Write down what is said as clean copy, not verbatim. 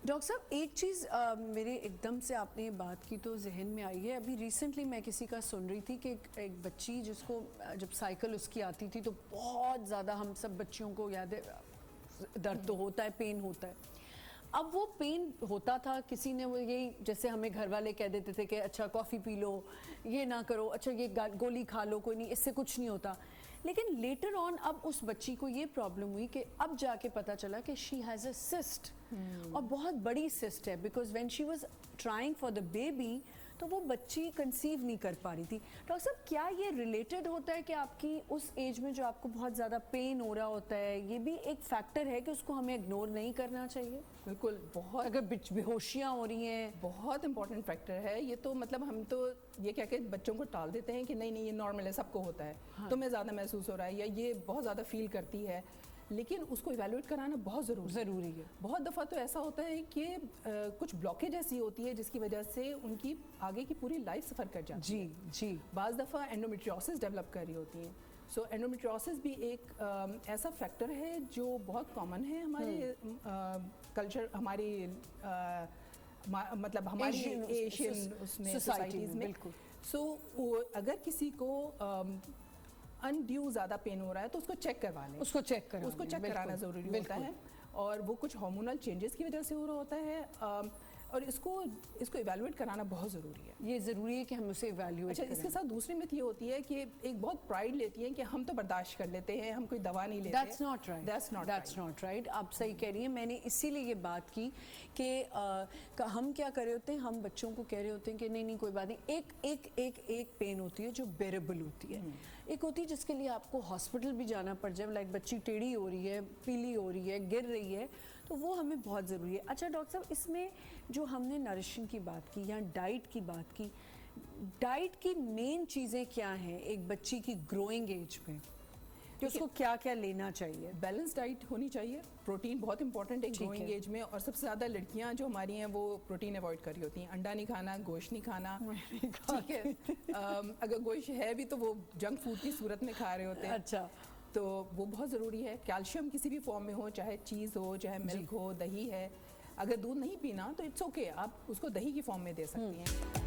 Doctor साहब, एक चीज़ मेरे एकदम से आपने ये बात की तो जहन में आई है। अभी रिसेंटली मैं किसी का सुन रही थी कि एक बच्ची जिसको जब साइकिल उसकी आती थी तो बहुत ज़्यादा, हम सब बच्चियों को याद है, दर्द तो होता है, पेन होता है। अब वो पेन होता था, किसी ने वो यही, जैसे हमें घर वाले कह देते थे कि अच्छा कॉफ़ी पी लो, ये ना करो, अच्छा ये गोली खा लो, कोई नहीं, इससे कुछ नहीं होता। लेकिन लेटर ऑन अब उस बच्ची को ये प्रॉब्लम हुई कि अब जाके पता चला कि शी हैज़ अ सिस्ट, और बहुत बड़ी सिस्ट है, because when she was trying for the baby तो वो बच्ची कंसीव नहीं कर पा रही थी। डॉक्टर साहब, क्या ये रिलेटेड होता है कि आपकी उस एज में जो आपको बहुत ज़्यादा पेन हो रहा होता है, ये भी एक फैक्टर है कि उसको हमें इग्नोर नहीं करना चाहिए? बिल्कुल, बहुत अगर बेहोशियाँ हो रही हैं, बहुत इंपॉर्टेंट फैक्टर है ये तो। मतलब हम तो ये क्या के बच्चों को टाल देते हैं कि नहीं नहीं ये नॉर्मल है, सबको होता है, हाँ। तुम्हें ज़्यादा महसूस हो रहा है या ये बहुत ज़्यादा फील करती है, लेकिन उसको इवैल्यूएट कराना बहुत ज़रूरी है। बहुत दफ़ा तो ऐसा होता है कि कुछ ब्लॉकेज ऐसी होती है जिसकी वजह से उनकी आगे की पूरी लाइफ सफ़र कर जाती है। जी। बाज़ दफ़ा एंडोमेट्रियोसिस डेवलप कर रही होती हैं। सो एंडोमेट्रियोसिस भी एक ऐसा फैक्टर है जो बहुत कॉमन है हमारे कल्चर, हमारी मतलब हमारी एशियन उसमें सोसाइटीज़ में। सो अगर किसी को अनड्यू ज़्यादा पेन हो रहा है तो उसको चेक करवा लें, उसको चेक कराना ज़रूरी होता है। और वो कुछ हार्मोनल चेंजेस की वजह से हो रहा होता है, और इसको इवैल्यूएट कराना बहुत ज़रूरी है। ये ज़रूरी है कि हम उसे इवैल्यूएट अच्छा, इसके साथ दूसरी मिथ ये होती है कि एक बहुत प्राइड लेती है कि हम तो बर्दाश्त कर लेते हैं, हम कोई दवा नहीं लेते। That's not right. That's not right. आप सही कह रही हैं। मैंने इसीलिए ये बात की कि हम क्या कर रहे होते हैं, हम बच्चों को कह रहे होते हैं कि नहीं नहीं कोई बात नहीं, एक पेन होती है जो बेरेबल होती है, एक होती है जिसके लिए आपको हॉस्पिटल भी जाना पड़ जाए, लाइक बच्ची टेढ़ी हो रही है, पीली हो रही है, गिर रही है, तो वो हमें बहुत ज़रूरी है। अच्छा डॉक्टर साहब, इसमें जो हमने नरिशिंग की बात की या डाइट की बात की, डाइट की मेन चीज़ें क्या हैं एक बच्ची की ग्रोइंग एज में, कि उसको क्या क्या लेना चाहिए? बैलेंस डाइट होनी चाहिए। प्रोटीन बहुत इंपॉर्टेंट है ग्रोइंग एज में, और सबसे ज़्यादा लड़कियां जो हमारी हैं वो प्रोटीन अवॉइड कर रही होती हैं। अंडा नहीं खाना, गोश्त नहीं खाना, ठीक है। अगर गोश्त है भी तो वो जंक फूड की सूरत में खा रहे होते हैं। अच्छा, तो वो बहुत ज़रूरी है। कैल्शियम किसी भी फॉर्म में हो, चाहे चीज़ हो, चाहे मिल्क हो, दही है। अगर दूध नहीं पीना तो इट्स ओके, आप उसको दही की फॉर्म में दे सकती हैं।